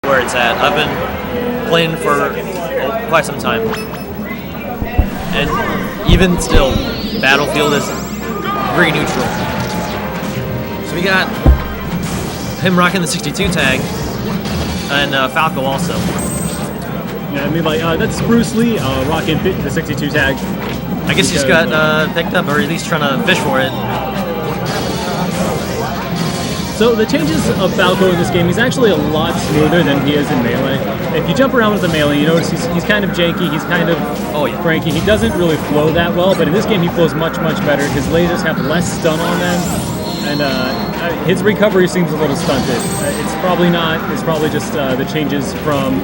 where it's at. I've been playing for quite some time. And even still, Battlefield is very neutral. So we got him rocking the 62 tag, and Falco also. Yeah, I mean, like, that's SpruceLee rocking the 62 tag. I guess he just got picked up, or at least trying to fish for it. So the changes of Falco in this game, he's actually a lot smoother than he is in Melee. If you jump around with the Melee, you notice he's kind of janky, he's kind of cranky. He doesn't really flow that well, but in this game he flows much, much better. His lasers have less stun on them, and his recovery seems a little stunted. It's probably not. It's probably just the changes from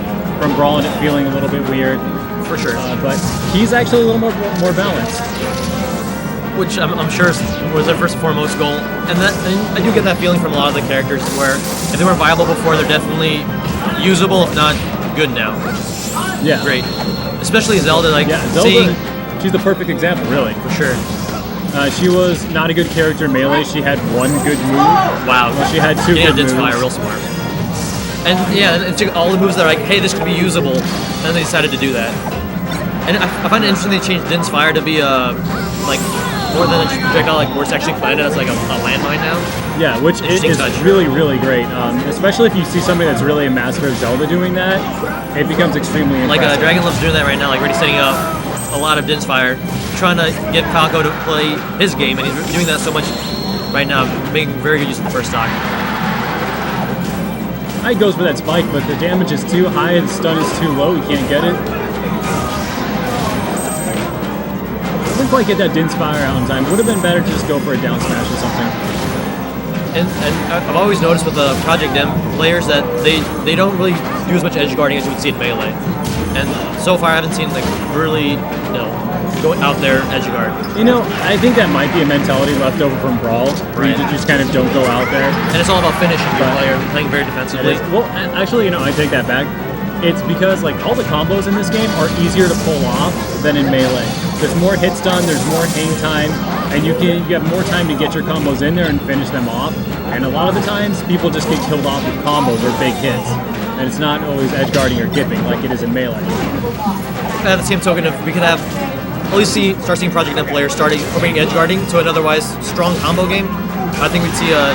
Brawl and it feeling a little bit weird. For sure. But he's actually a little more balanced. Which I'm sure was their first and foremost goal. And I do get that feeling from a lot of the characters where if they weren't viable before, they're definitely usable, if not good now. Which is great. Especially Zelda, like Zelda, she's the perfect example, really. For sure. She was not a good character in Melee. She had one good move. Wow. Well, she had two good moves. Fire, real smart. And yeah, it took all the moves that are like, hey, this could be usable, and they decided to do that. And I find it interesting they changed Din's Fire to be like more than a projectile, like we're actually planted as like a landmine now. Yeah, which is really, really great. Especially if you see somebody that's really a master of Zelda doing that, it becomes extremely impressive. Like Dragonglove's doing that right now, like already setting up a lot of Din's Fire, trying to get Falco to play his game, and he's doing that so much right now, making very good use of the first stock. He goes for that spike, but the damage is too high and the stun is too low, he can't get it. Doesn't quite get that Din's Fire out in time. Would have been better to just go for a down smash or something. And I've always noticed with the Project M players that they don't really do as much edge guarding as you would see in Melee. And so far I haven't seen like really, go out there edge guard. I think that might be a mentality left over from Brawl, where you just kind of don't go out there. And it's all about finishing your player, playing very defensively. Well, actually, I take that back. It's because like all the combos in this game are easier to pull off than in Melee. There's more hit stun, there's more hang time, and you have more time to get your combos in there and finish them off. And a lot of the times, people just get killed off with combos or big hits. And it's not always edge guarding or gipping like it is in Melee. At the same token, if we could have at least start seeing Project M players opening edge guarding to an otherwise strong combo game, I think we'd see a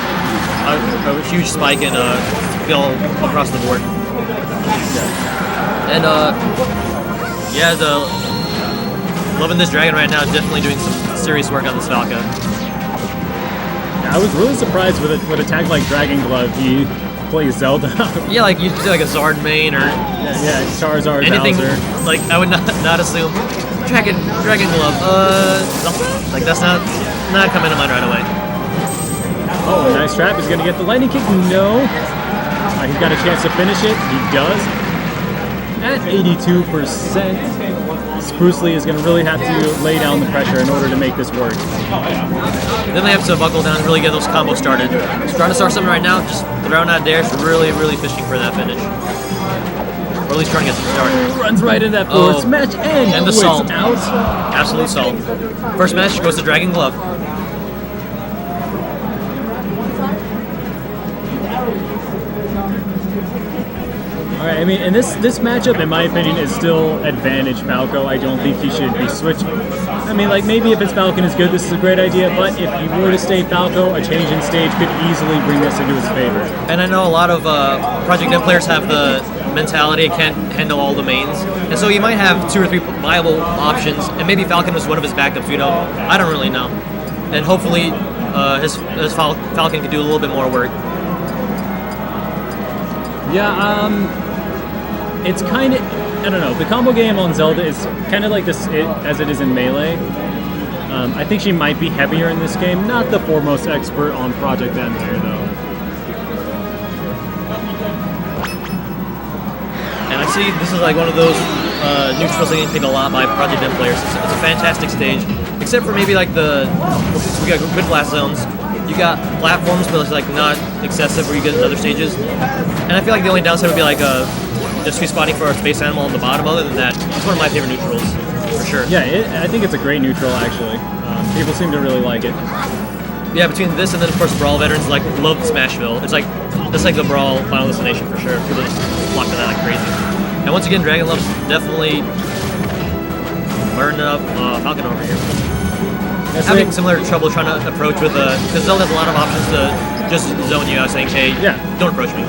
huge spike in skill across the board. And loving this dragon right now, definitely doing some serious work on this Falco. Yeah, I was really surprised with a tag like Dragonglove. He plays Zelda. Yeah, like you do like a Zard main or Charizard, anything. Bowser. Like I would not assume Dragonglove. Like that's not coming to mind right away. Oh, nice trap. He's gonna get the lightning kick. No. He's got a chance to finish it. He does. At 82%, SpruceLee is going to really have to lay down the pressure in order to make this work. Then they have to buckle down and really get those combos started. He's trying to start something right now, just throwing out dares, really, really fishing for that finish. Or at least trying to get some start. Runs right into that forward smash and the salt. Out. Absolute salt. First match goes to Dragonglove. Alright, I mean, and this matchup, in my opinion, is still advantage Falco. I don't think he should be switched. I mean, like, maybe if it's Falcon is good, this is a great idea, but if you were to stay Falco, a change in stage could easily bring this into his favor. And I know a lot of Project M players have the mentality it can't handle all the mains, and so you might have 2 or 3 viable options, and maybe Falcon was one of his backups, I don't really know. And hopefully his Falcon can do a little bit more work. Yeah, it's kind of, I don't know, the combo game on Zelda is kind of like this as it is in Melee. I think she might be heavier in this game, not the foremost expert on Project M here, though. And I see this is like one of those neutrals that get picked a lot by Project M players. It's a fantastic stage, except for maybe like we got good blast zones. You got platforms, but it's like not excessive where you get in other stages. And I feel like the only downside would be like just spotting for a space animal on the bottom. Other than that, it's one of my favorite neutrals, for sure. Yeah, I think it's a great neutral, actually. People seem to really like it. Yeah, between this and then, of course, Brawl veterans love Smashville. It's like the Brawl Final Destination, for sure. People just flock And once again, Dragonglove's definitely burning up Falcon over here. Having similar trouble trying to approach with because ZEL has a lot of options to just zone you out, saying, "Hey, don't approach me."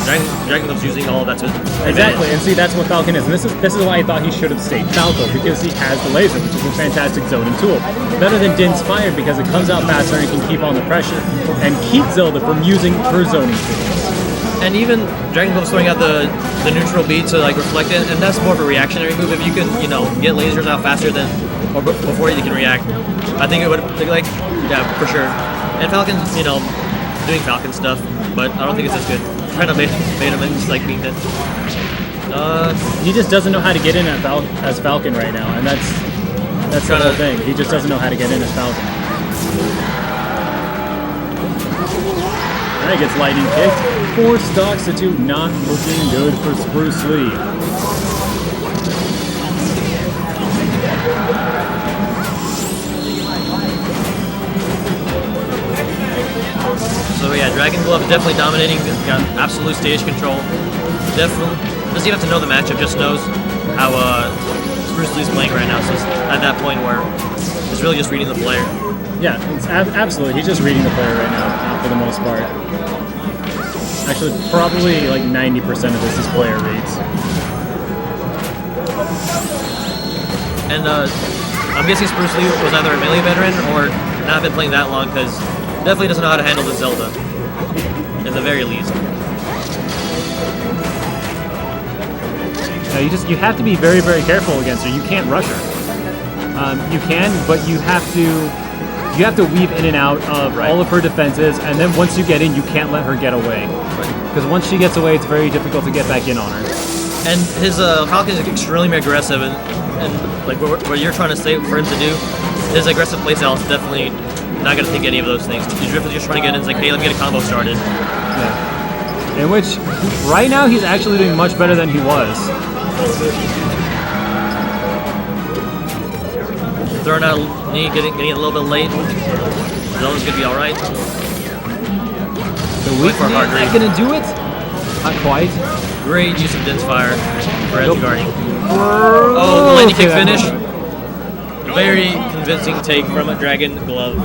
And Dragonglove's using all of that to exactly, and see that's what Falcon is, and this is why I thought he should have stayed Falco, because he has the laser, which is a fantastic zoning tool. Better than Din's Fire because it comes out faster and can keep on the pressure and keep Zelda from using her zoning tools. And even Dragonglove's throwing out the neutral beat to like reflect it, and that's more of a reactionary move. If you can, get lasers out faster than or before you can react, I think it would for sure. And Falcon's doing Falcon stuff, but I don't think it's as good. Trying to bait him and just like beat it. He just doesn't know how to get in as Falcon right now, and that's the whole thing. He just doesn't know how to get in as Falcon. Alright, gets lightning kicked. 4 stocks to 2, not looking good for SpruceLee. So yeah, Dragonglove is definitely dominating. Got absolute stage control. Definitely doesn't even have to know the matchup. Just knows how SpruceLee's playing right now. So it's at that point where it's really just reading the player. Yeah, it's absolutely. He's just reading the player right now for the most part. Actually, probably like 90% of this is player reads. And I'm guessing SpruceLee was either a melee veteran or not been playing that long, because definitely doesn't know how to handle the Zelda, at the very least. You have to be very, very careful against her. You can't rush her. You can, but you have to weave in and out of all of her defenses, and then once you get in, you can't let her get away. Because once she gets away, it's very difficult to get back in on her. And his Falcon is extremely aggressive, and like what you're trying to say for him to do, his aggressive playstyle is definitely not going to think any of those things. He's just trying to get in. It's like, hey, let me get a combo started. Yeah. In which, right now, he's actually doing much better than he was. Throwing out a knee, getting a little bit late. Zelda's going to be all right. The weak knee, not going to do it? Not quite. Great use of Din's Fire for edge guarding. Oh, the landing kick finish. Very convincing take from a Dragonglove.